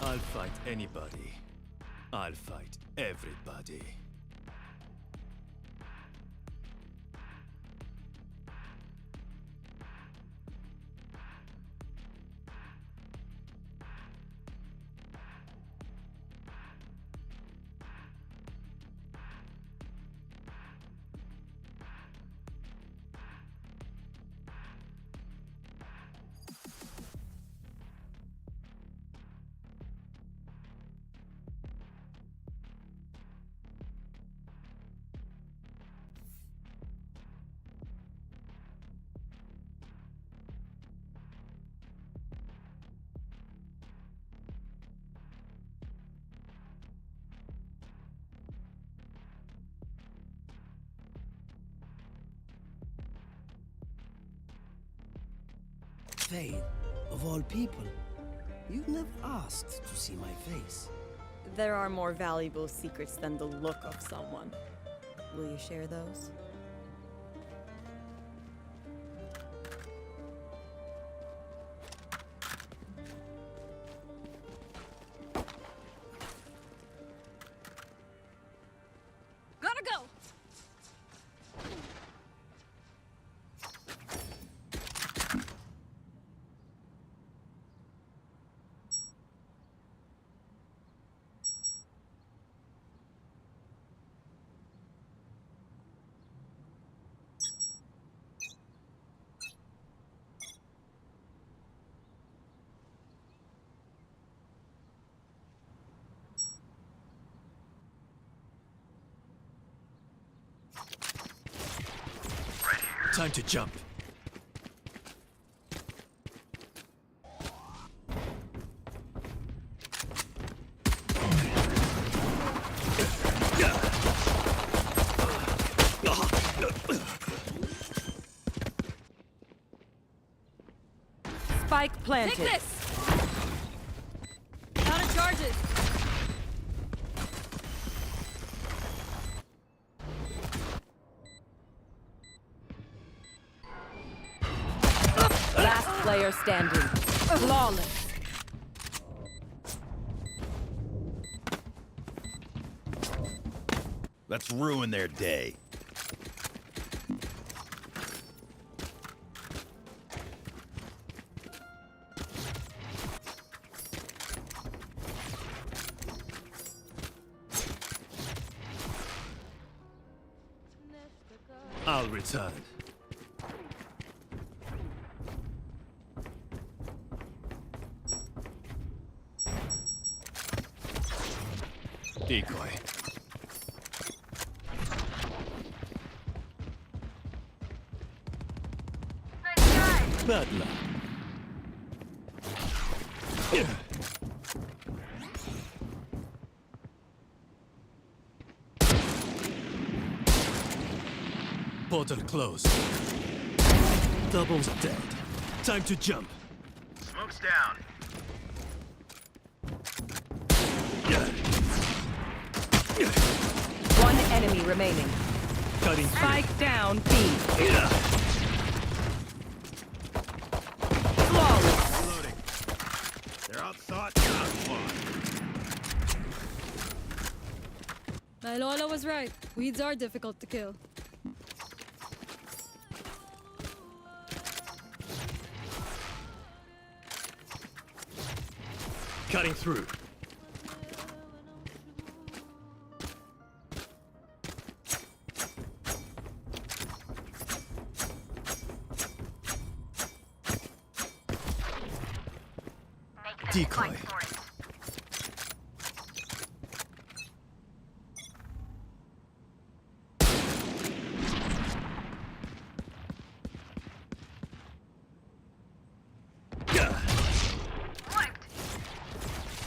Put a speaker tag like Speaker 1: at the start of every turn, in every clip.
Speaker 1: I'll fight anybody. I'll fight everybody.
Speaker 2: Fade, of all people, you've never asked to see my face.
Speaker 3: There are more valuable secrets than the look of someone. Will you share those?
Speaker 4: Gotta go!
Speaker 1: Time to jump.
Speaker 3: Spike planted.
Speaker 4: Take this! Out of charges!
Speaker 3: Last player standing. Flawless.
Speaker 5: Let's ruin their day.
Speaker 1: I'll return. Decoy. Bad luck. Portal closed. Double's dead. Time to jump.
Speaker 5: Smoke's down.
Speaker 3: One enemy remaining.
Speaker 1: Cutting through.
Speaker 3: Spike down B. Flawless.
Speaker 5: Reloading. They're outthought, outfought.
Speaker 4: My Lola was right. Weeds are difficult to kill.
Speaker 1: Cutting through. Decoy.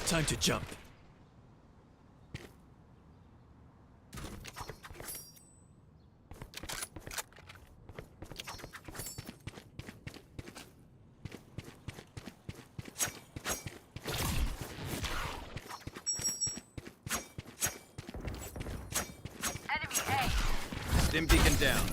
Speaker 1: Time to jump.
Speaker 5: Stim beacon down.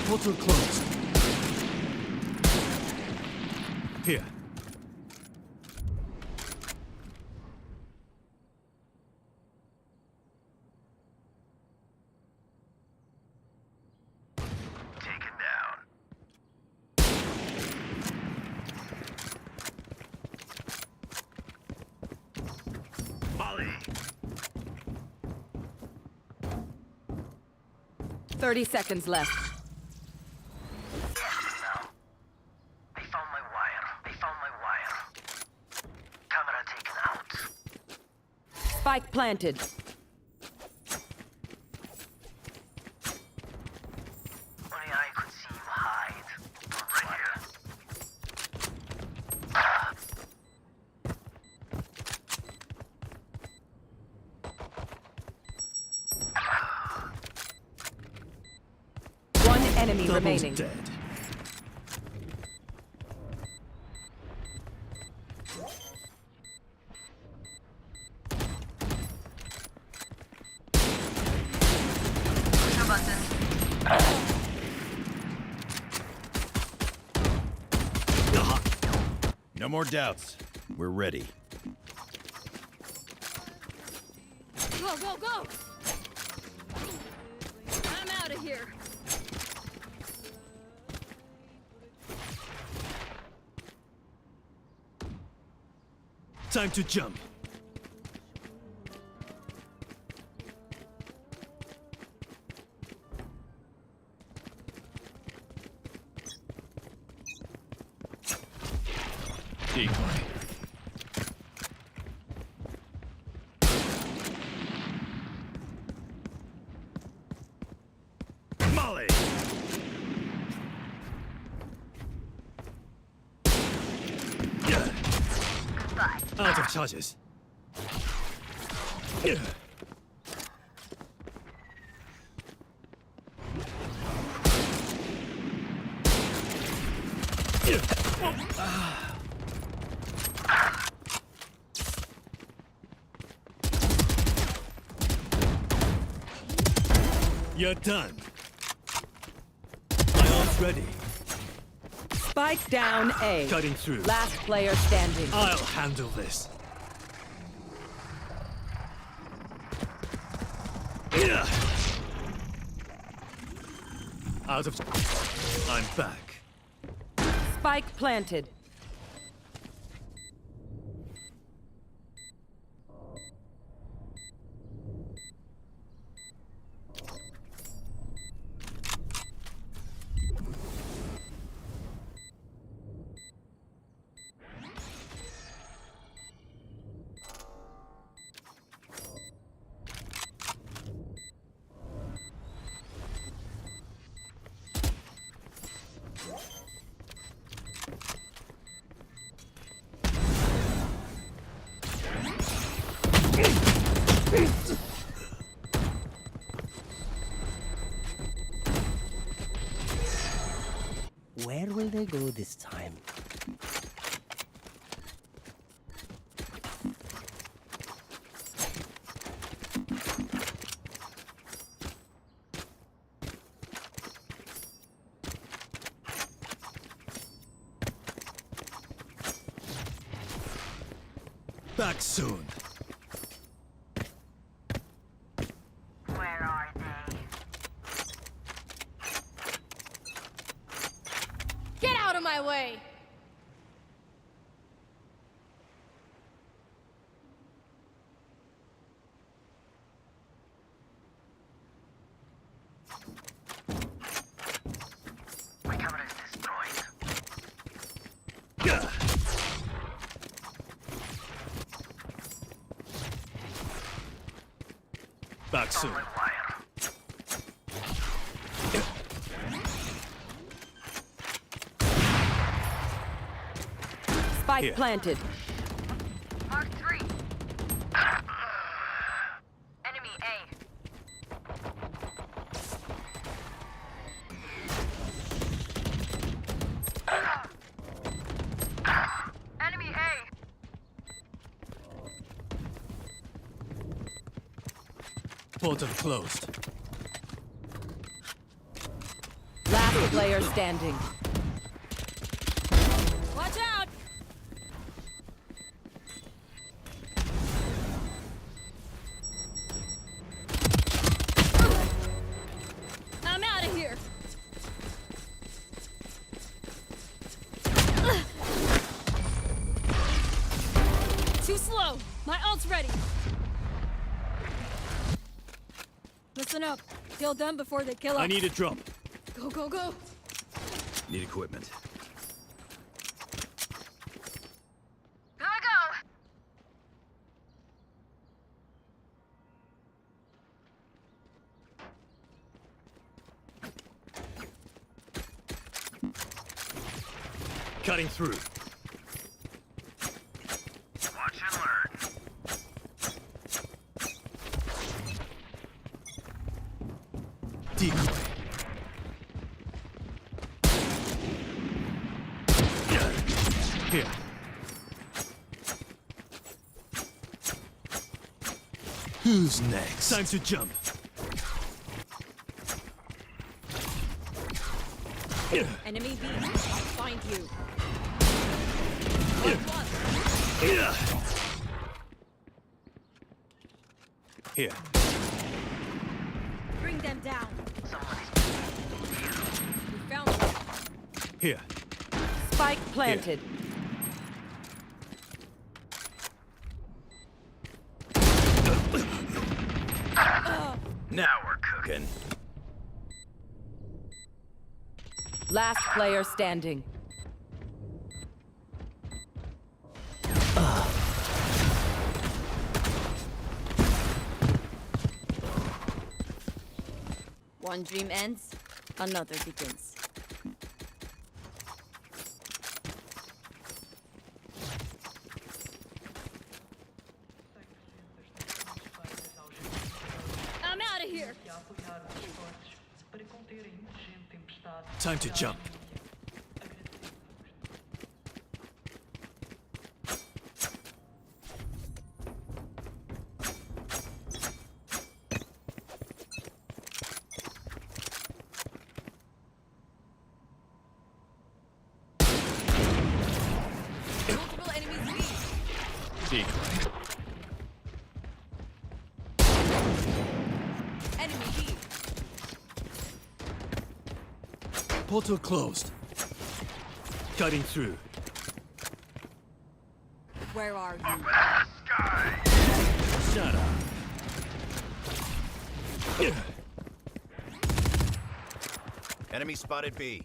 Speaker 1: Portal closed. Here.
Speaker 5: Taken down. Molly.
Speaker 6: 30 seconds left.
Speaker 5: They found my wire. They found my wire. Camera taken out.
Speaker 6: Spike planted.
Speaker 5: Only I could see you hide. Right here.
Speaker 6: One enemy
Speaker 1: Double's
Speaker 6: remaining.
Speaker 1: dead.
Speaker 5: No more doubts. We're ready.
Speaker 4: Go, go, go! I'm out of here.
Speaker 1: Time to jump. Decoy.
Speaker 5: Molly.
Speaker 1: Yeah. Out of charges. Yeah. You're done. My arm's ready.
Speaker 6: Spike down A.
Speaker 1: Cutting through.
Speaker 6: Last player standing.
Speaker 1: I'll handle this. Yeah. Out of... I'm back.
Speaker 6: Spike planted.
Speaker 2: Where will they go this time?
Speaker 1: Back soon.
Speaker 7: Where are they?
Speaker 4: Get out of my way!
Speaker 5: My camera is destroyed.
Speaker 1: Yeah. Back soon.
Speaker 5: My wire.
Speaker 6: Spike
Speaker 1: Here.
Speaker 6: planted.
Speaker 7: Mark 3. Enemy A. Enemy A.
Speaker 1: Portal closed.
Speaker 6: Last Last player standing.
Speaker 4: Watch out! I'm out of here. Too slow. My ult's ready. Listen up. Kill them before they kill us.
Speaker 1: I need a drop.
Speaker 4: Go, go, go.
Speaker 1: Need equipment.
Speaker 7: Gotta go.
Speaker 1: Cutting through.
Speaker 5: Watch and learn.
Speaker 1: Decoy. Here. Who's next? Time to jump.
Speaker 3: Enemy B. I'll find you.
Speaker 1: Here.
Speaker 3: Bring them down. We found them.
Speaker 1: Here.
Speaker 6: Spike planted.
Speaker 1: Now we're cooking.
Speaker 6: Last player standing.
Speaker 3: One dream ends, another begins.
Speaker 4: I'm out of here.
Speaker 1: Time to jump.
Speaker 3: Multiple enemies B.
Speaker 1: Decoy.
Speaker 3: Enemy B.
Speaker 1: Portal closed. Cutting through.
Speaker 3: Where are you?
Speaker 1: Shut up.
Speaker 8: Enemy spotted B.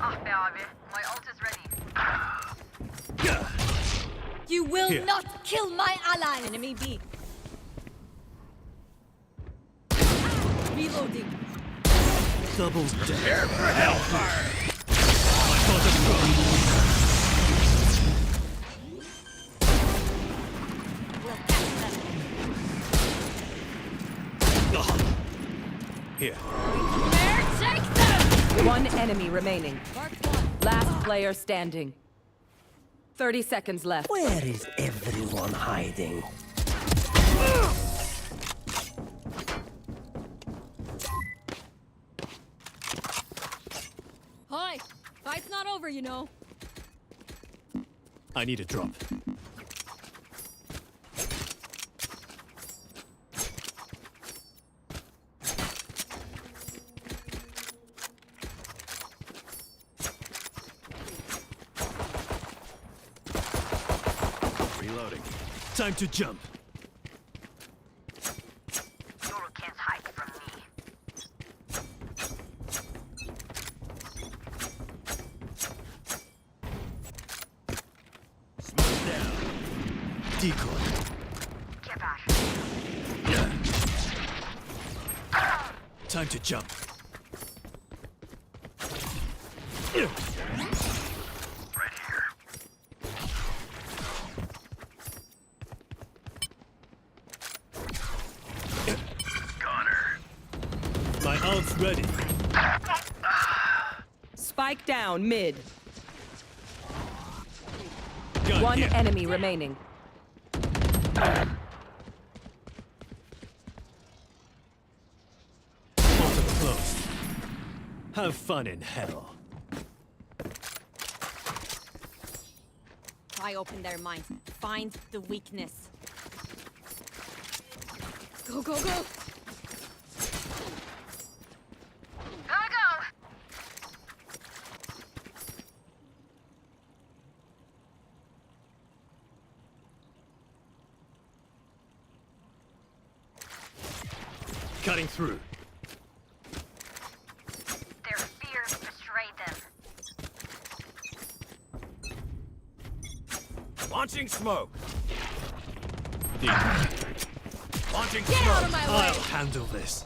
Speaker 7: Ah be abi. My ult is ready.
Speaker 4: You will
Speaker 1: Here.
Speaker 4: not kill my ally.
Speaker 3: Enemy B.
Speaker 4: Reloading.
Speaker 1: Doubles down. Prepare for hellfire. I got a drop. Here.
Speaker 4: There, take them!
Speaker 6: One enemy remaining.
Speaker 4: Mark one.
Speaker 6: Last player standing. 30 seconds left.
Speaker 2: Where is everyone hiding?
Speaker 4: Hi. Fight's not over, you know.
Speaker 1: I need a drop.
Speaker 8: Reloading.
Speaker 1: Time to jump.
Speaker 7: You can't hide from me.
Speaker 8: Smoke down.
Speaker 1: Decoy.
Speaker 7: Get back.
Speaker 1: Time to jump.
Speaker 5: Right here. Gunner.
Speaker 1: My ult's ready.
Speaker 6: Spike down mid.
Speaker 1: Gun
Speaker 6: One
Speaker 1: here.
Speaker 6: enemy remaining.
Speaker 1: Have fun in hell.
Speaker 3: Pry open their minds. Find the weakness.
Speaker 4: Go, go, go!
Speaker 7: Gotta go.
Speaker 1: Cutting through.
Speaker 7: Their fears betrayed them.
Speaker 8: Launching smoke.
Speaker 1: Deep.
Speaker 8: Launching
Speaker 4: Get out
Speaker 8: smoke.
Speaker 4: of my way!
Speaker 1: I'll handle this.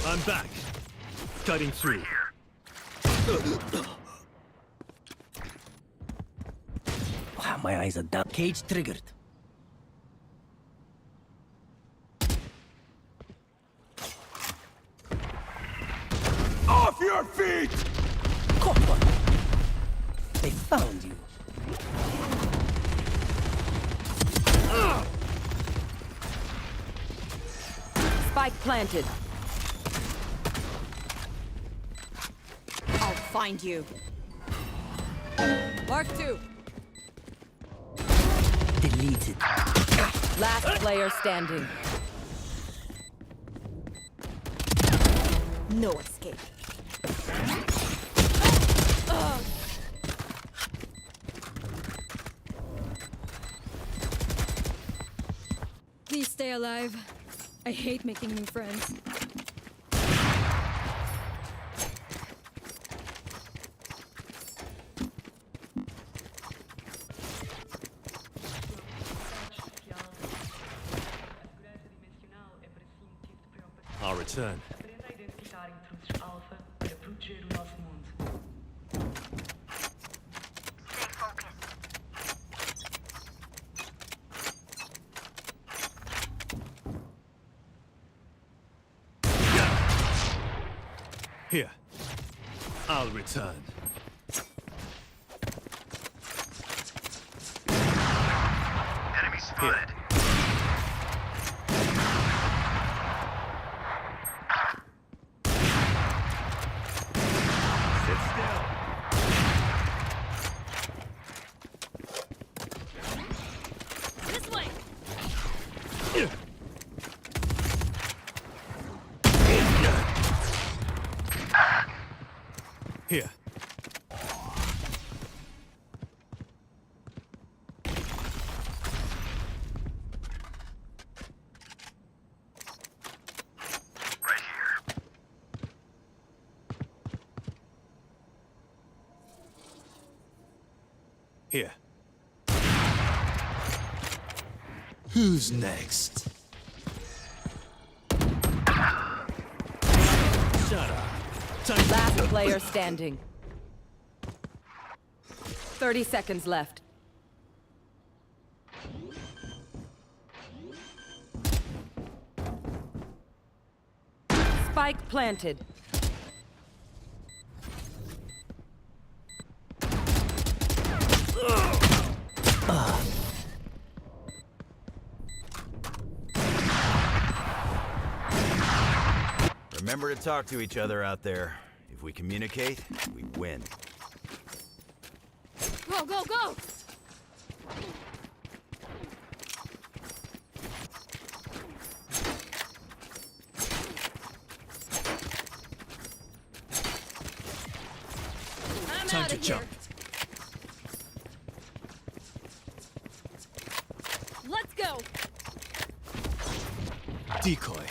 Speaker 1: I'm back. Cutting through.
Speaker 2: Ah, my eyes are down. Cage triggered.
Speaker 8: Off your feet!
Speaker 2: Caught one. They found you.
Speaker 6: Spike planted.
Speaker 3: I'll find you. Mark 2.
Speaker 2: Deleted.
Speaker 6: Last player standing.
Speaker 3: No escape.
Speaker 4: Please stay alive. I hate making new friends.
Speaker 1: I'll return.
Speaker 9: Aprenda a identificar intrusos alfa para proteger o nosso mundo.
Speaker 7: Stay focused.
Speaker 1: Here. I'll return.
Speaker 5: Enemy spotted.
Speaker 8: Sit still.
Speaker 4: This way!
Speaker 1: Here.
Speaker 5: Right here.
Speaker 1: Here. Who's next? Shut up. Time
Speaker 6: Last player standing. 30 seconds left. Spike planted.
Speaker 8: Remember to talk to each other out there. If we communicate, we win.
Speaker 4: Go, go, go! I'm
Speaker 1: Time
Speaker 4: outta
Speaker 1: to
Speaker 4: here.
Speaker 1: jump.
Speaker 4: Let's go!
Speaker 1: Decoy.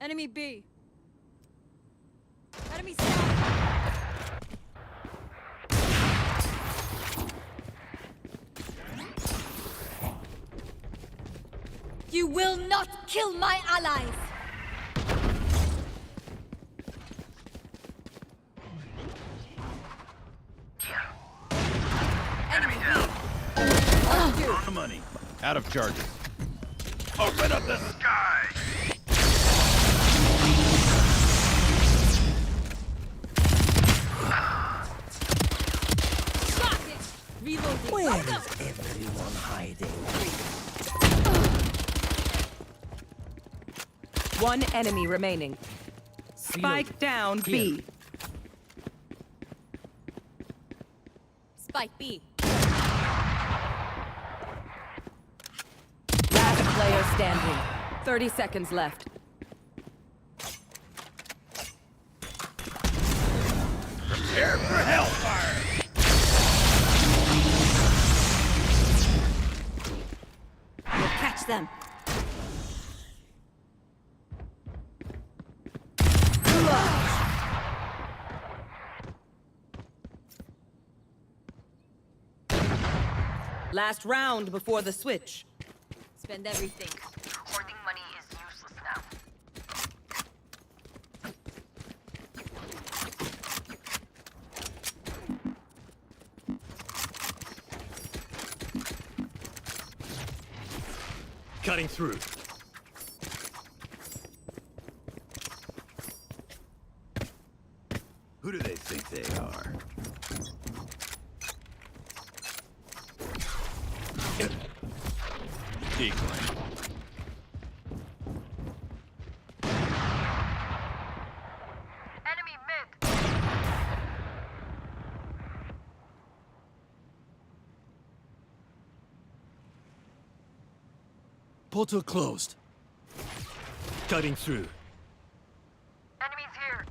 Speaker 4: Enemy B. Enemy C. You will not kill my allies! Enemy B.
Speaker 8: On the money.
Speaker 1: Out of charges. Open up the sky!
Speaker 3: Reloading.
Speaker 2: Where is everyone hiding?
Speaker 6: One enemy remaining. Spike down B.
Speaker 3: Spike B.
Speaker 6: Last player standing. 30 seconds left.
Speaker 1: Prepare for hellfire!
Speaker 3: We'll catch them.
Speaker 6: Last round before the switch.
Speaker 3: Spend everything.
Speaker 7: Hoarding money is useless now.
Speaker 1: Cutting through. Who do they think they are? Decoy.
Speaker 7: Enemy mid.
Speaker 1: Portal closed. Cutting through.
Speaker 7: Enemies here.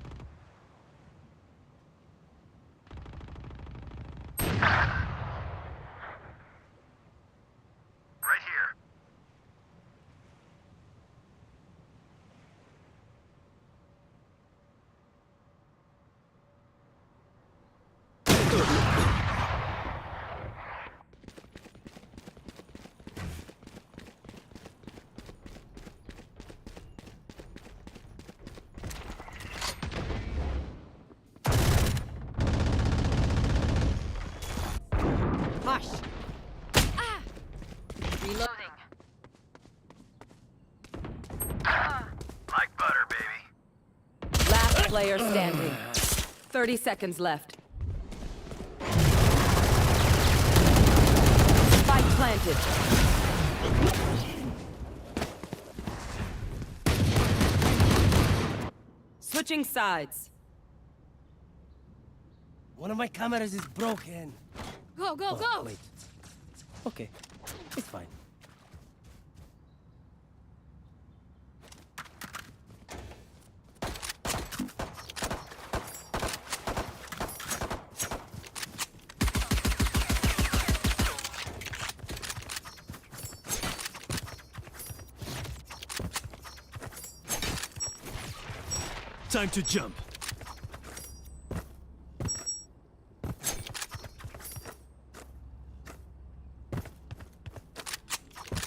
Speaker 7: Right here.
Speaker 3: Hush.
Speaker 7: Reloading.
Speaker 5: Like butter, baby.
Speaker 6: Last player standing. 30 seconds left. Spike planted. Switching sides.
Speaker 2: One of my cameras is broken.
Speaker 4: Go, go, go!
Speaker 2: Oh, wait. Okay, it's fine.
Speaker 1: Time to jump.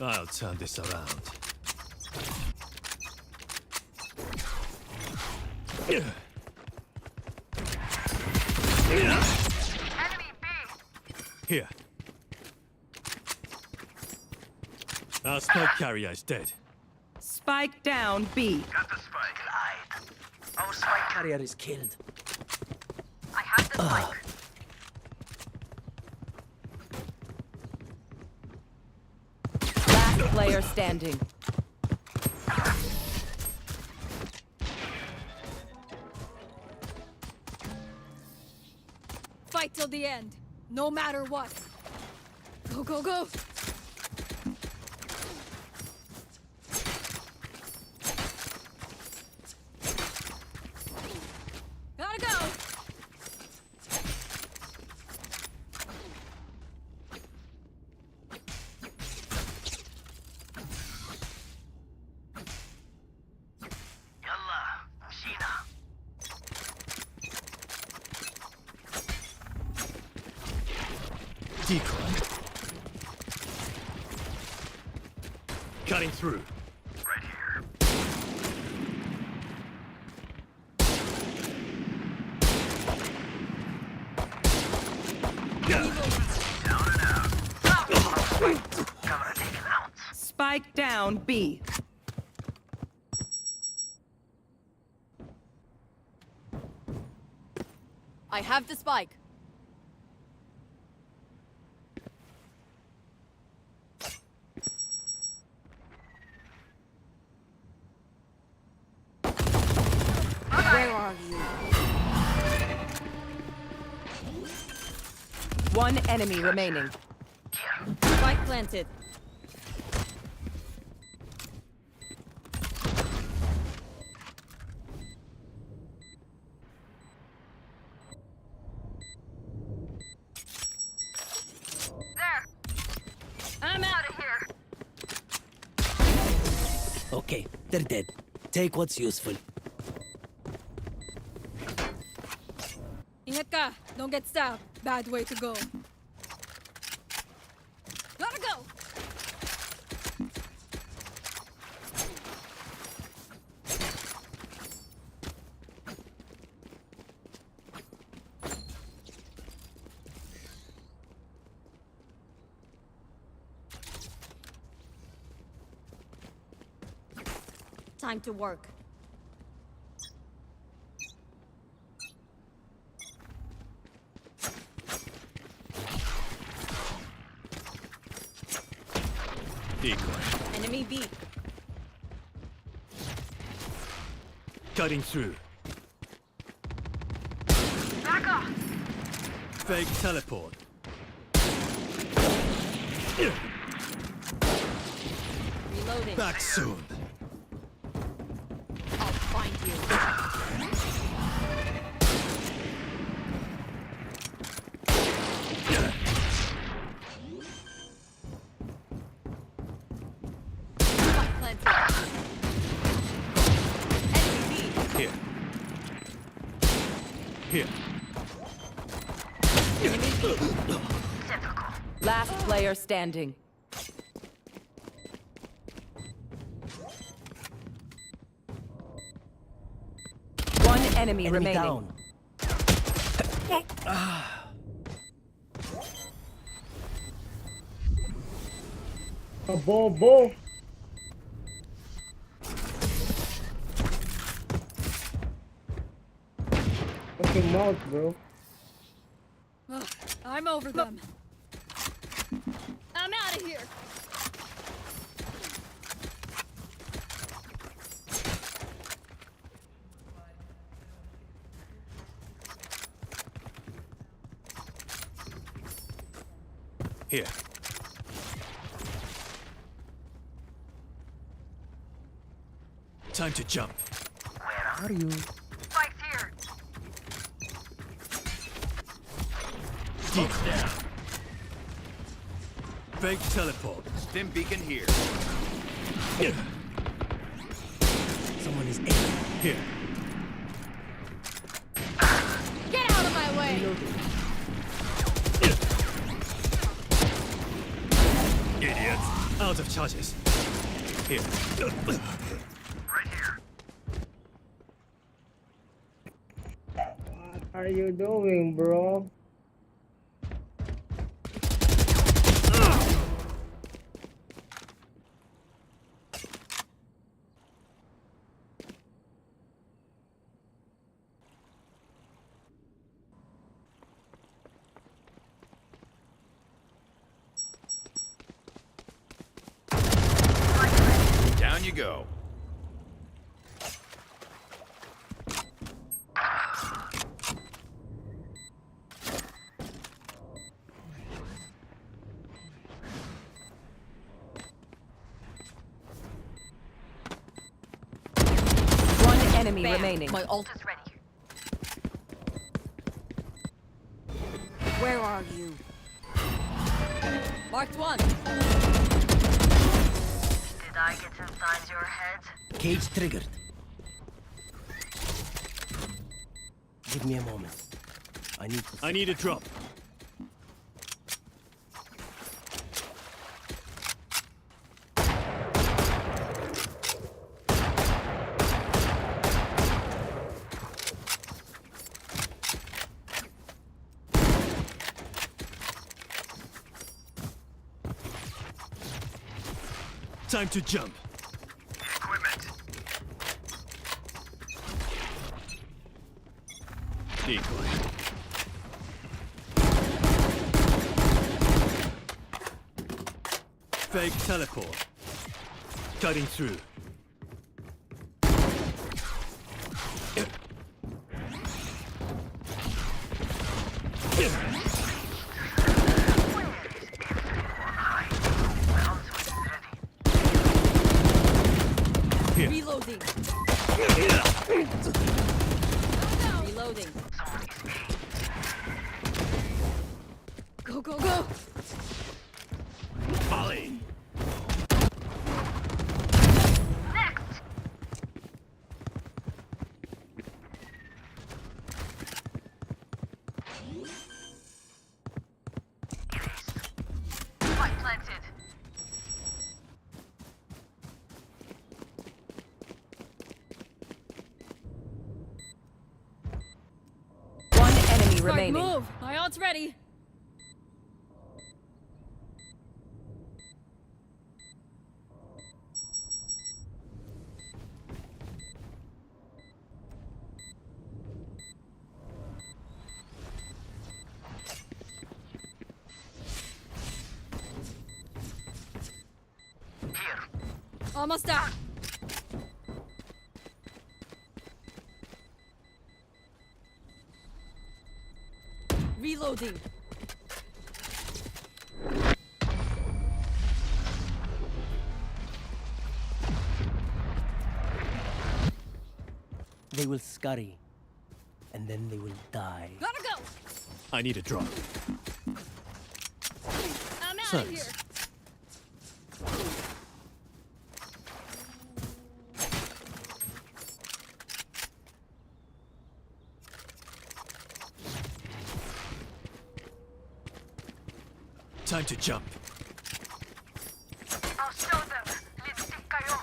Speaker 1: I'll turn this around.
Speaker 7: Enemy B.
Speaker 1: Here. Our spike carrier is dead.
Speaker 6: Spike down B.
Speaker 5: Got the spike.
Speaker 2: Lied. Our spike carrier is killed.
Speaker 7: I have the spike.
Speaker 6: Last player standing.
Speaker 4: Fight till the end, no matter what. Go, go, go! Gotta go!
Speaker 5: Yalla, Sheena.
Speaker 1: Decoy. Cutting through.
Speaker 5: Right here.
Speaker 1: Yeah.
Speaker 5: Down and out. Camera taken out.
Speaker 6: Spike down B.
Speaker 3: I have the spike. Where are you?
Speaker 6: One enemy remaining.
Speaker 3: Spike planted.
Speaker 7: I'm out of here.
Speaker 2: Okay, they're dead. Take what's useful.
Speaker 4: Ingat ka. Don't get stabbed. Bad way to go. Gotta go.
Speaker 3: Time to work.
Speaker 1: Decoy.
Speaker 3: Enemy B.
Speaker 1: Cutting through.
Speaker 7: Back off.
Speaker 1: Fake teleport.
Speaker 3: Reloading.
Speaker 1: Back soon.
Speaker 3: I'll find you. Spike planted. Enemy B.
Speaker 1: Here. Here.
Speaker 6: Last player standing. One enemy remaining.
Speaker 2: down.
Speaker 10: A ball. Fucking mouth, bro.
Speaker 4: Ugh, I'm over them. I'm out of here.
Speaker 1: Here. Time to jump.
Speaker 2: Are you?
Speaker 7: Spike's here.
Speaker 1: Deep down. Fake teleport.
Speaker 8: Stim beacon here.
Speaker 2: Someone is aiming.
Speaker 1: Here.
Speaker 3: Get out of my way.
Speaker 1: Idiots. Out of charges. Here.
Speaker 5: Right here.
Speaker 10: What are you doing, bro?
Speaker 8: Down you go.
Speaker 6: One enemy
Speaker 3: Bam.
Speaker 6: remaining.
Speaker 3: My ult
Speaker 7: Is ready.
Speaker 3: Where are you? Marked one.
Speaker 7: Did I get inside your head?
Speaker 2: Cage triggered. Give me a moment.
Speaker 1: I need a drop. Time to jump.
Speaker 5: Equipment.
Speaker 1: Decoy. Fake teleport. Cutting through.
Speaker 3: Reloading. Reloading.
Speaker 4: Go, go, go!
Speaker 1: Molly.
Speaker 7: Spike planted.
Speaker 6: One enemy
Speaker 4: Smart
Speaker 6: remaining.
Speaker 4: move! My ult's ready!
Speaker 5: Here.
Speaker 4: Almost out!
Speaker 3: Reloading.
Speaker 2: They will scurry, and then they will die.
Speaker 4: Gotta go!
Speaker 1: I need a drop.
Speaker 4: I'm out of
Speaker 1: Thanks.
Speaker 4: here!
Speaker 1: Time to jump.
Speaker 7: I'll show them. Lipstick kayo.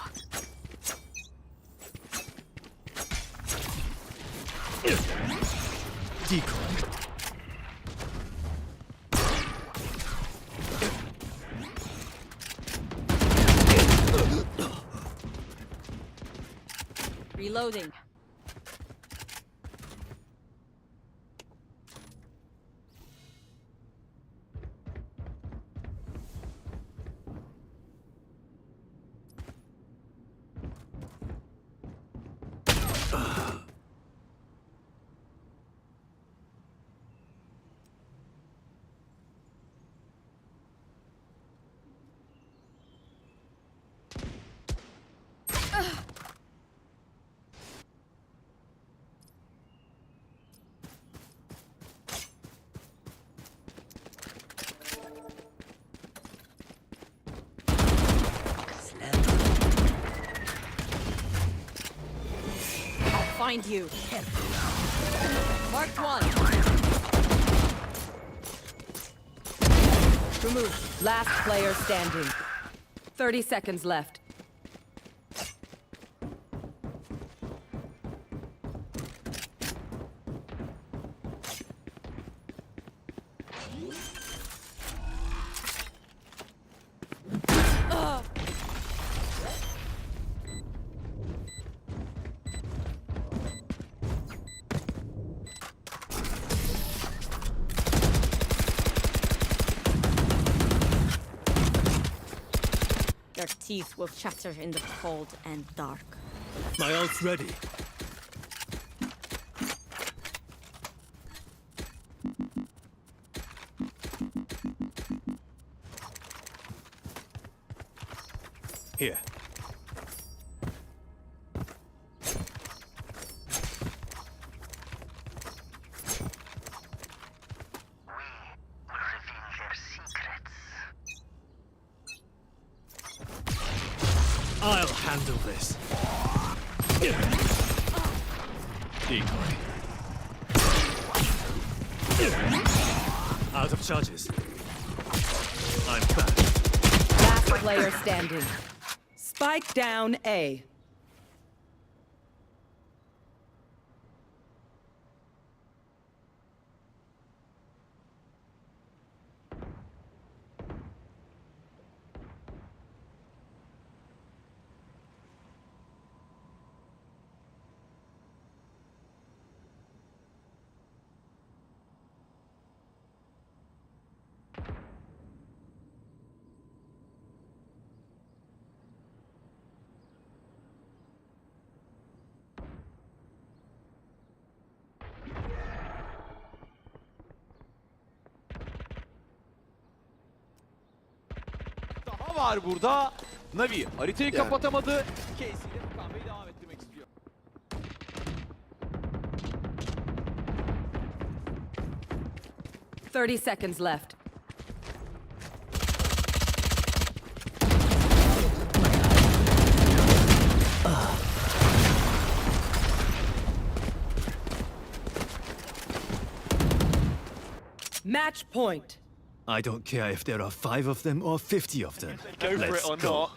Speaker 1: Decoy.
Speaker 3: Reloading. Find you. Marked one.
Speaker 6: Remove. Last player standing. 30 seconds left.
Speaker 3: Their teeth will chatter in the cold and dark.
Speaker 1: My ult's ready. Here.
Speaker 5: We will reveal their secrets.
Speaker 1: I'll handle this. Decoy. Out of charges. I'm back.
Speaker 6: Last player standing. Spike down A.
Speaker 11: var burada. Navi haritayı kapatamadı. Casey ile mükameyi devam ettirmek istiyor.
Speaker 6: Thirty seconds left. Match point.
Speaker 1: I don't care if there are 5 of them or 50 of them.
Speaker 11: Go for
Speaker 1: Let's
Speaker 11: it or
Speaker 1: go.
Speaker 11: not.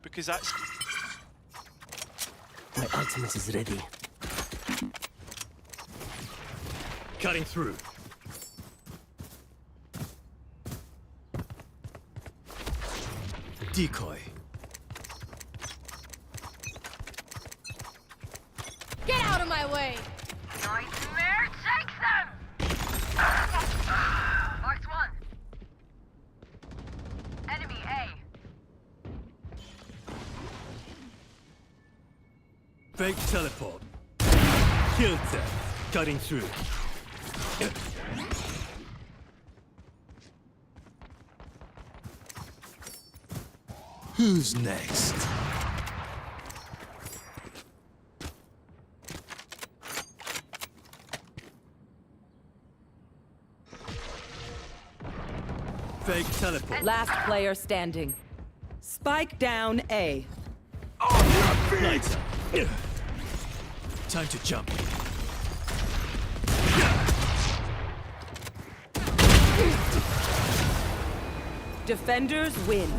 Speaker 11: Because that's
Speaker 2: My ultimate is ready.
Speaker 1: Cutting through. Decoy.
Speaker 4: Get out of my way!
Speaker 7: Nightmare takes them! Marked one. Enemy A.
Speaker 1: Fake teleport. Killed them. Cutting through. Who's next? Fake teleport.
Speaker 6: Last player standing. Spike down A.
Speaker 1: Lights up. Time to jump.
Speaker 6: Defenders win.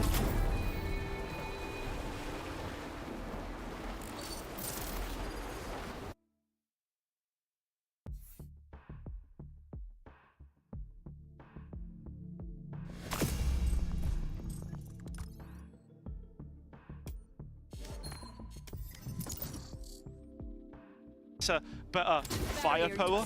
Speaker 11: it's a bit of firepower.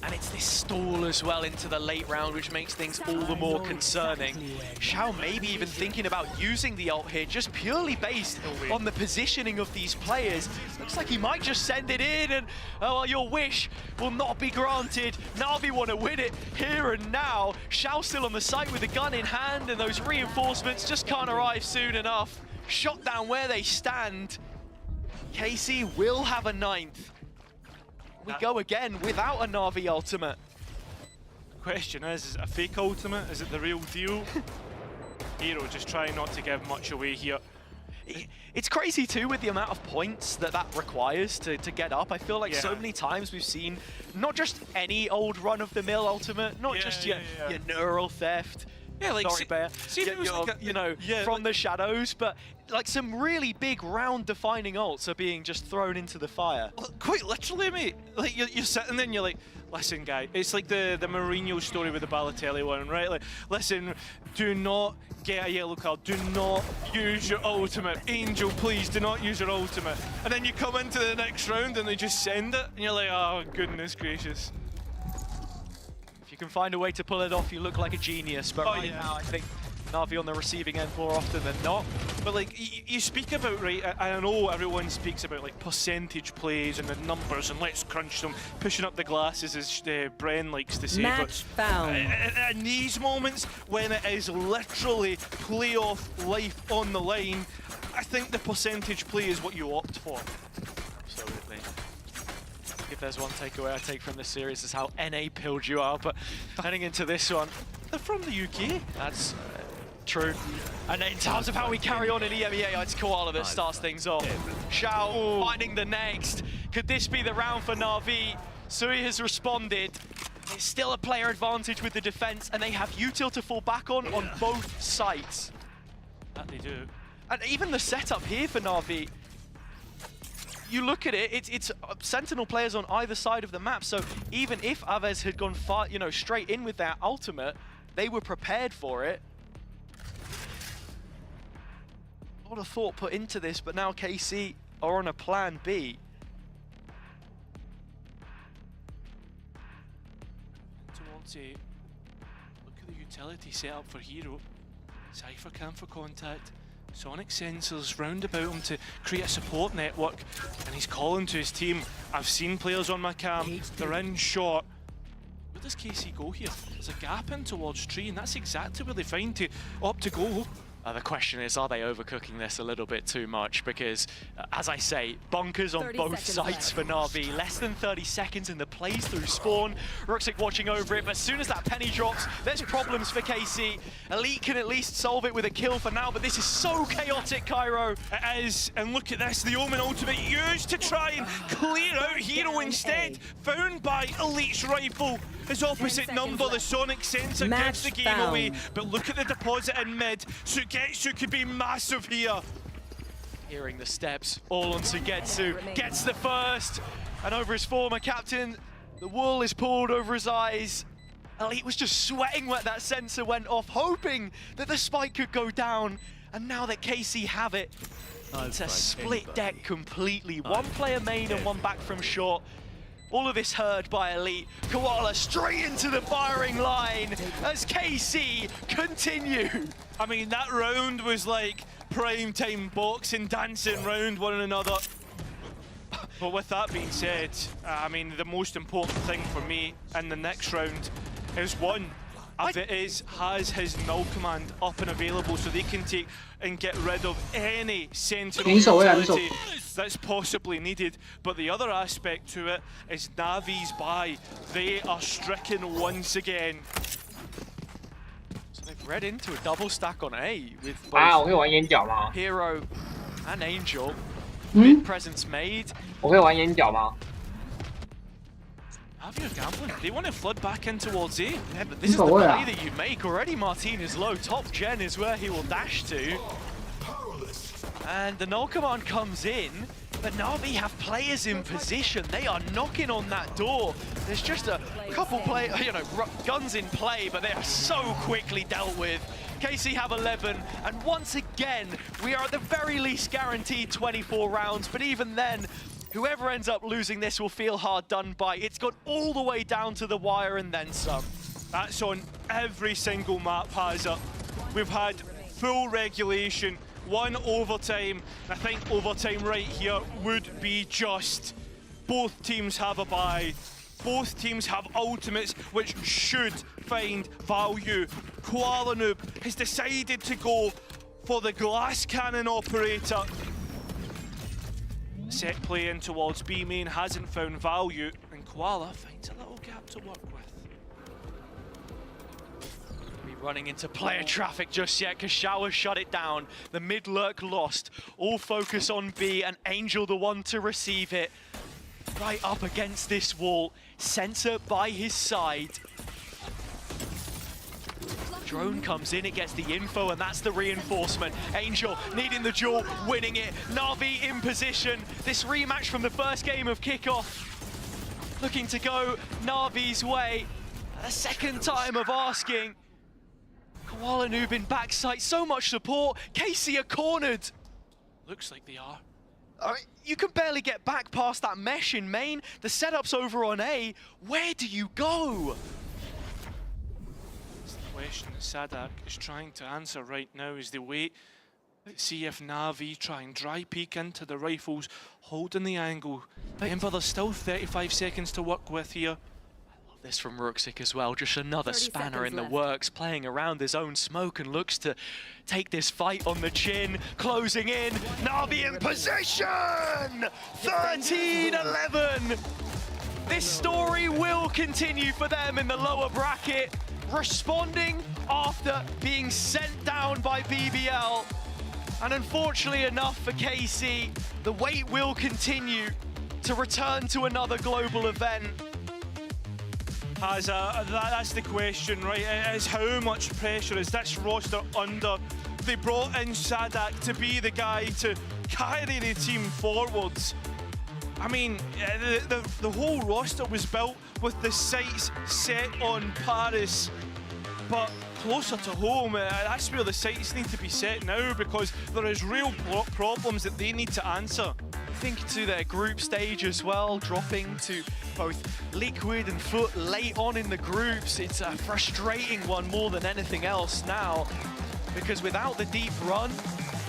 Speaker 11: And it's this stall as well into the late round, which makes things all the more concerning. Xiao maybe even thinking about using the ult here, just purely based on the positioning of these players. Looks like he might just send it in and, oh, well, your wish will not be granted. Na'Vi want to win it here and now. Xiao still on the site with the gun in hand, and those reinforcements just can't arrive soon enough. Shot down where they stand. Casey will have a 9th. We go again without a Na'Vi ultimate.
Speaker 12: The question is it a fake ultimate? Is it the real deal? Hero just trying not to give much away here.
Speaker 11: It's crazy too with the amount of points that requires to get up. I feel like so many times we've seen not just any old run-of-the-mill ultimate, not just your neural theft.
Speaker 12: Yeah, like
Speaker 11: sorry, Bear. From the shadows, but like some really big round-defining ults are being just thrown into the fire.
Speaker 12: Quite literally, mate. Like you're sitting there and you're like, listen, guy. It's like the Mourinho story with the Balotelli one, right? Like, listen, do not get a yellow card. Do not use your ultimate. Angel, please, do not use your ultimate. And then you come into the next round and they just send it, and you're like, oh goodness gracious.
Speaker 11: If you can find a way to pull it off, you look like a genius. But now, I think Na'Vi on the receiving end more often than not.
Speaker 12: But like you speak about, right, I know everyone speaks about like percentage plays and the numbers and let's crunch them, pushing up the glasses as Bren likes to say.
Speaker 6: Match found.
Speaker 12: In these moments when it is literally playoff life on the line, I think the percentage play is what you opt for.
Speaker 11: Absolutely. If there's one takeaway I take from this series is how NA pilled you are, but heading into this one,
Speaker 12: they're from the UK.
Speaker 11: That's true. And in terms of how we carry on in EMEA, it's Koala that starts things off. Xiao finding the next. Could this be the round for Na'Vi? Sui has responded. There's still a player advantage with the defense, and they have util to fall back on both sides.
Speaker 12: That they do.
Speaker 11: And even the setup here for Na'Vi, you look at it, it's Sentinel players on either side of the map, so even if Aves had gone far, straight in with their ultimate, they were prepared for it. A lot of thought put into this, but now KC are on a plan B.
Speaker 12: Towards a look at the utility set up for Hero. Cypher cam for contact. Sonic sensors round about him to create a support network, and he's calling to his team. I've seen players on my cam, they're in short. What does KC go here? There's a gap in towards tree, and that's exactly where they find to opt to go.
Speaker 11: The question is, are they overcooking this a little bit too much? Because, as I say, bunkers on both sides for Na'Vi. Less than 30 seconds in the plays through spawn. Ruxic watching over it, but as soon as that penny drops, there's problems for KC. Elite can at least solve it with a kill for now, but this is so chaotic, Cairo.
Speaker 12: It is, and look at this, the Omen ultimate used to try and clear out Hero instead. Found by Elite's rifle. His opposite number, the Sonic Sensor, gives the game away. But look at the deposit in mid. Sugetsu could be massive here.
Speaker 11: Hearing the steps all on Sugetsu. Gets the first. And over his former captain, the wool is pulled over his eyes. Elite was just sweating when that sensor went off, hoping that the spike could go down. And now that KC have it, it's a split deck completely. One player main and one back from short. All of this heard by Elite. Koala straight into the firing line as KC continue.
Speaker 12: I mean, that round was like prime time boxing, dancing round one another. But with that being said, I mean, the most important thing for me in the next round is one, has his null command up and available so they can take and get rid of any sentinel utility that's possibly needed. But the other aspect to it is Navi's buy. They are stricken once again.
Speaker 11: So they've read into a double stack on A with both Hero and Angel. Mid presence made.
Speaker 12: Navi are gambling. They want to flood back in towards A.
Speaker 11: Yeah, but this is the play that you make. Already Martin is low. Top gen is where he will dash to. And the null command comes in, but Na'Vi have players in position. They are knocking on that door. There's just a couple guns in play, but they are so quickly dealt with. KC have 11, and once again, we are at the very least guaranteed 24 rounds, but even then, whoever ends up losing this will feel hard done by. It's got all the way down to the wire and then some.
Speaker 12: That's on every single map, Hazza. We've had full regulation, one overtime. I think overtime right here would be just. Both teams have a buy. Both teams have ultimates, which should find value. Koala Noob has decided to go for the glass cannon operator. Set play in towards B main hasn't found value, and Koala finds a little gap to work with.
Speaker 11: Be running into player traffic just yet, because Shower shut it down. The mid lurk lost. All focus on B, and Angel the one to receive it. Right up against this wall. Sensor by his side. Drone comes in, it gets the info, and that's the reinforcement. Angel needing the duel, winning it. Na'Vi in position. This rematch from the first game of kickoff looking to go Na'Vi's way. A second time of asking. Koala Noob in backside, so much support. KC are cornered.
Speaker 12: Looks like they are.
Speaker 11: You can barely get back past that mesh in main. The setup's over on A. Where do you go?
Speaker 12: Question Sadak is trying to answer right now is they wait, see if Na'Vi try and dry peek into the rifles, holding the angle. Remember, there's still 35 seconds to work with here.
Speaker 11: I love this from Ruxic as well, just another spanner in the works, playing around his own smoke and looks to take this fight on the chin, closing in. Na'Vi in position! 13-11! This story will continue for them in the lower bracket. Responding after being sent down by BBL. And unfortunately enough for KC, the wait will continue to return to another global event.
Speaker 12: That's the question, right? It is how much pressure is this roster under? They brought in Sadak to be the guy to carry the team forwards. I mean, the whole roster was built with the sights set on Paris, but closer to home, that's where the sights need to be set now, because there is real problems that they need to answer.
Speaker 11: Think to their group stage as well, dropping to both Liquid and Foot late on in the groups. It's a frustrating one more than anything else now, because without the deep run,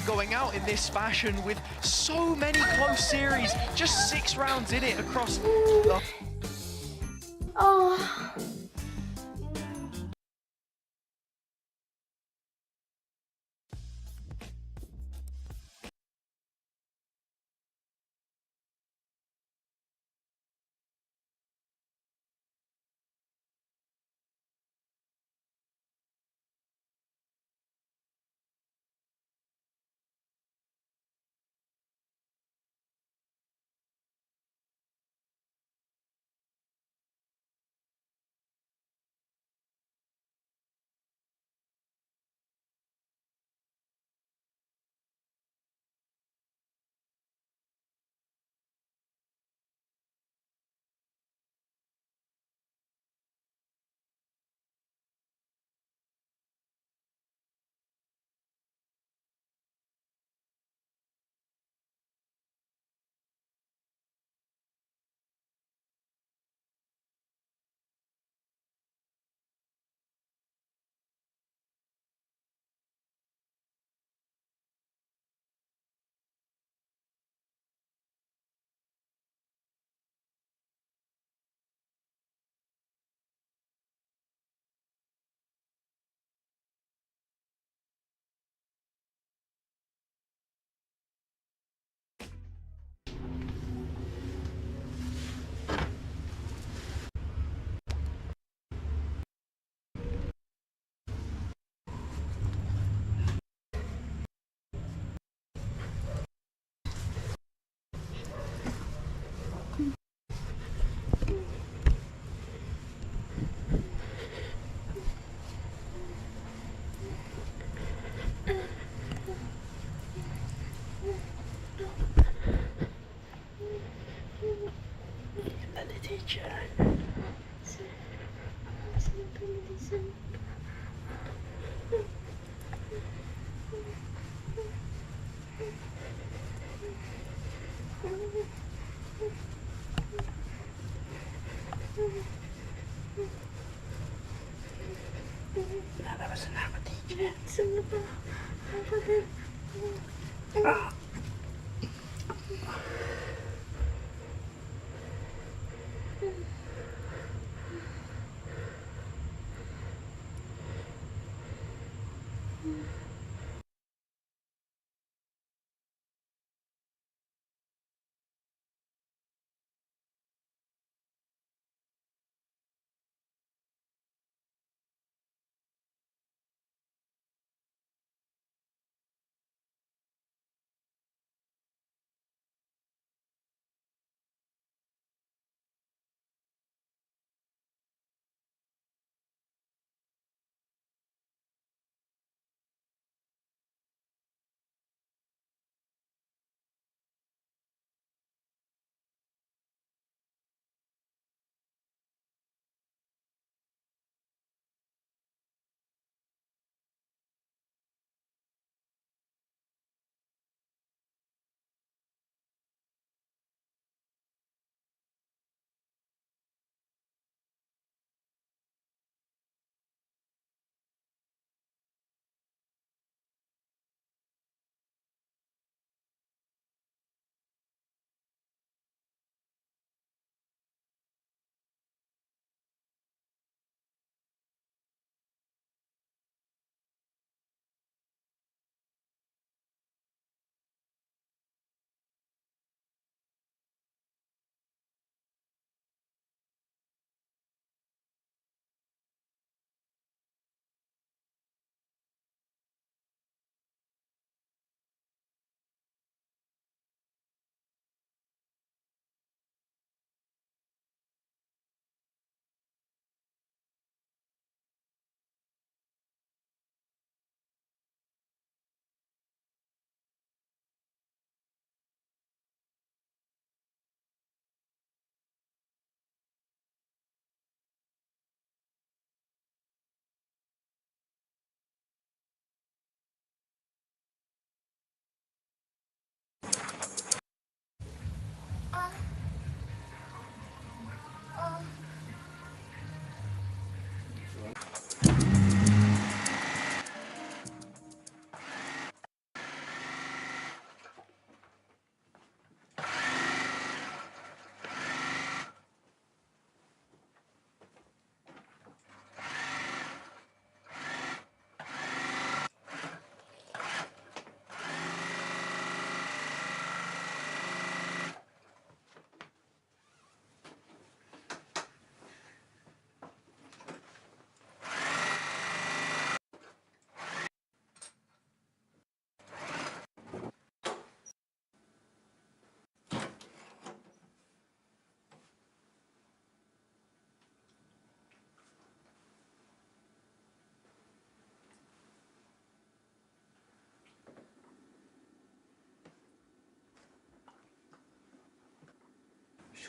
Speaker 11: going out in this fashion with so many close series, just 6 rounds in it across the...
Speaker 13: Oh,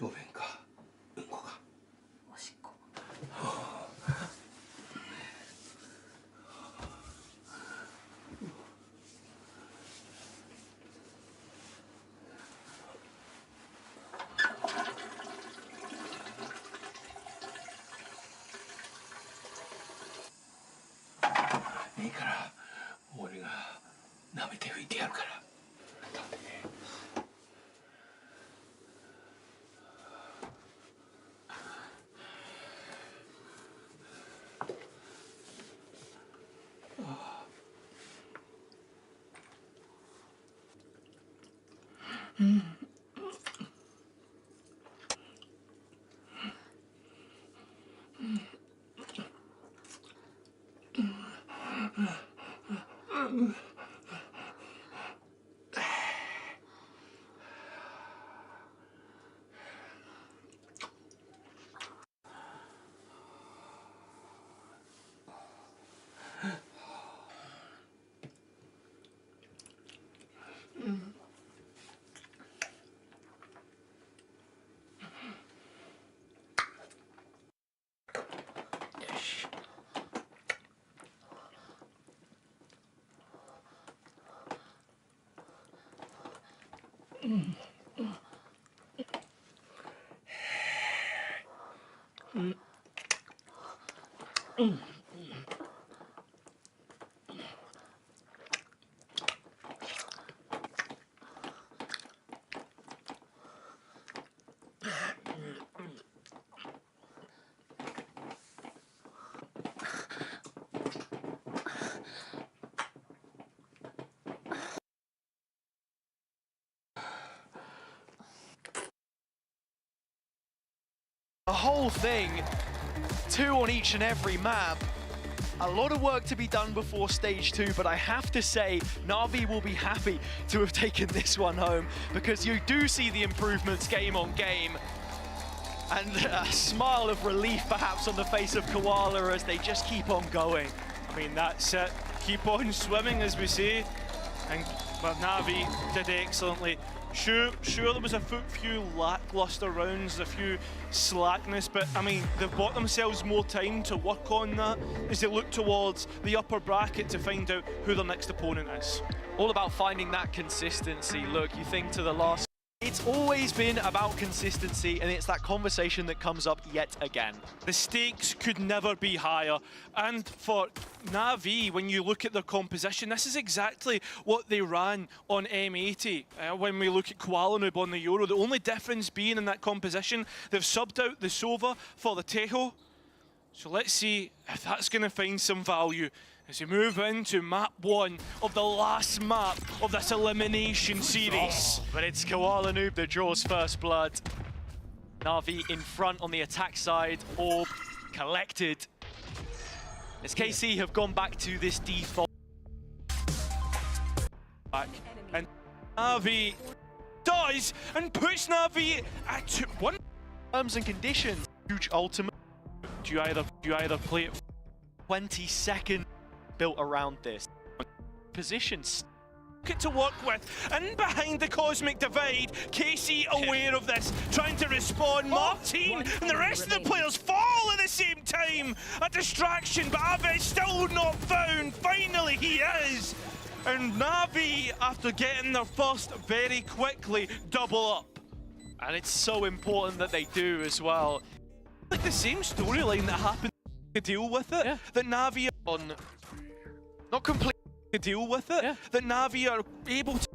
Speaker 2: 小便かうんこかおしっこ。いいから俺が舐めて拭いてやるから。
Speaker 11: The whole thing, 2 on each and every map. A lot of work to be done before stage 2, but I have to say, Na'Vi will be happy to have taken this one home, because you do see the improvements game on game. And a smile of relief perhaps on the face of Koala as they just keep on going.
Speaker 12: I mean, that's it. Keep on swimming, as we say. And well, Na'Vi did excellently. Sure, there was a few lackluster rounds, a few slackness, but I mean, they've bought themselves more time to work on that as they look towards the upper bracket to find out who their next opponent is.
Speaker 11: All about finding that consistency. Look, you think to the last... It's always been about consistency, and it's that conversation that comes up yet again.
Speaker 12: The stakes could never be higher, and for Na'Vi, when you look at their composition, this is exactly what they ran on M80. When we look at Koala Noob on the Euro, the only difference being in that composition, they've subbed out the Sova for the Tejo. So let's see if that's going to find some value as we move into map 1 of the last map of this elimination series.
Speaker 11: But it's Koala Noob that draws first blood. Na'Vi in front on the attack side, orb collected. As KC have gone back to this default.
Speaker 12: And Na'Vi does, and puts Na'Vi at 1
Speaker 11: terms and conditions. Huge ultimate.
Speaker 12: Do you either play it
Speaker 11: 20 seconds built around this. Positions
Speaker 12: to work with, and behind the Cosmic Divide, Casey aware of this, trying to respond. Martin and the rest of the players fall at the same time. A distraction, but Aves still not found. Finally he is. And Na'Vi, after getting their first very quickly, double up.
Speaker 11: And it's so important that they do as well.
Speaker 12: Like the same storyline that happened to deal with it, that Na'Vi are on, not completely to deal with it, that Na'Vi are able to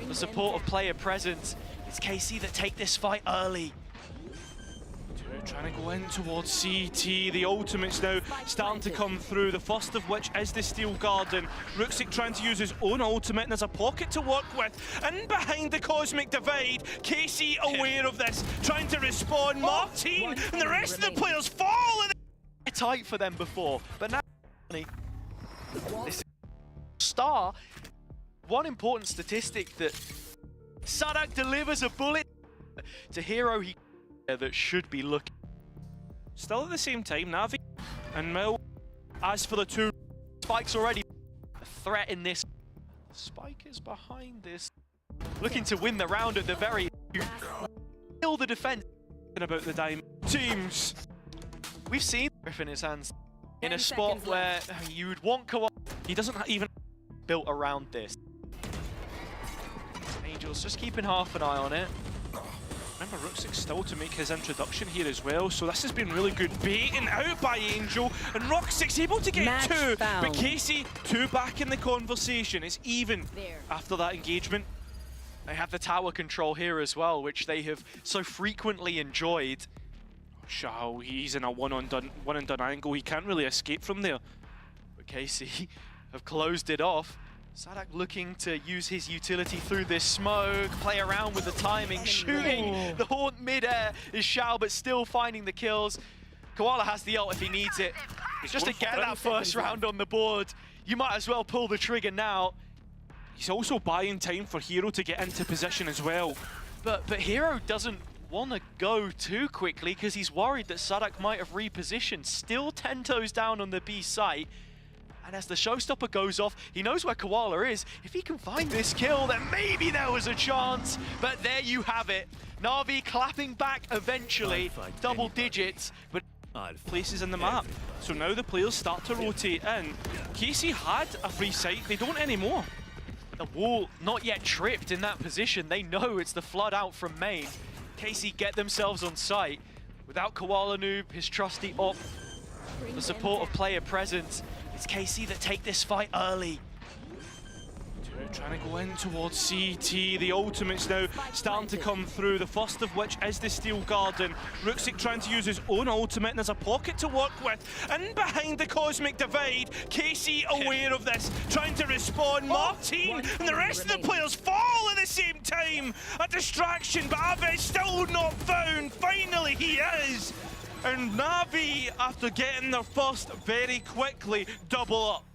Speaker 11: the support of player presence. It's KC that take this fight early.
Speaker 12: Trying to go in towards CT. The ultimates now starting to come through, the first of which is the Steel Garden. Ruxic trying to use his own ultimate, and there's a pocket to work with. And behind the Cosmic Divide, Casey aware of this, trying to respond. Martin and the rest of the players fall.
Speaker 11: Tight for them before, but now this star. One important statistic that Sadak delivers a bullet to hero that should be looking.
Speaker 12: Still at the same time, Na'Vi and Mil. As for the 2
Speaker 11: spikes already, a threat in this. Spike is behind this, looking to win the round at the very kill the defense.
Speaker 12: About the diamond teams,
Speaker 11: we've seen Griffin in his hands in a spot where you would want Koala.
Speaker 12: He doesn't even
Speaker 11: built around this. Angel's just keeping half an eye on it.
Speaker 12: Remember, Ruxic's still to make his introduction here as well, so this has been really good. Baiting out by Angel, and Ruxic's able to get
Speaker 6: Match
Speaker 12: 2,
Speaker 6: found.
Speaker 12: but Casey, 2 back in the conversation. It's even after that engagement.
Speaker 11: They have the tower control here as well, which they have so frequently enjoyed.
Speaker 12: Shao, he's in a one and done angle. He can't really escape from there.
Speaker 11: But Casey have closed it off. Sadak looking to use his utility through this smoke, play around with the timing, shooting the haunt mid-air is Shao, but still finding the kills. Koala has the ult if he needs it. Just to get that first round on the board, you might as well pull the trigger now.
Speaker 12: He's also buying time for Hero to get into position as well.
Speaker 11: But Hero doesn't want to go too quickly because he's worried that Sadak might have repositioned. Still 10 toes down on the B site. And as the showstopper goes off, he knows where Koala is. If he can find this kill, then maybe there was a chance. But there you have it. Na'Vi clapping back eventually. Double digits, but
Speaker 12: places in the map. So now the players start to rotate in. Casey had a free site, they don't anymore.
Speaker 11: The wall not yet tripped in that position. They know it's the flood out from main. Casey get themselves on site.
Speaker 12: Without Koala Noob, his trusty op, the support of player presence, it's KC that take this fight early. Trying to go in towards CT. The ultimate's now starting to come through, the first of which is the Steel Garden. Ruxic trying to use his own ultimate, and there's a pocket to work with. And behind the Cosmic Divide, KC aware of this, trying to respond. Martin and the rest of the players fall at the same time. A distraction, but Aves still not found. Finally, he is. And Na'Vi, after getting their first very quickly, double up.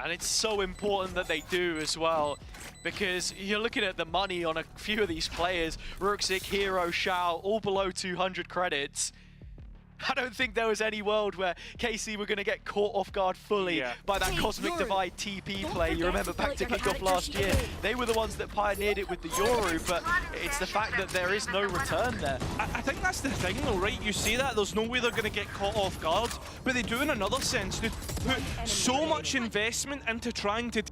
Speaker 11: And it's so important that they do as well, because you're looking at the money on a few of these players. Ruxic, Hero, Shao, all below 200 credits. I don't think there was any world where KC were going to get caught off guard fully by that Cosmic Divide TP play. You remember back to kickoff last year, they were the ones that pioneered it with the Yoru, but it's the fact that there is no return there.
Speaker 12: I think that's the thing though, right? You say that, there's no way they're going to get caught off guard, but they do in another sense. They put so much investment into trying to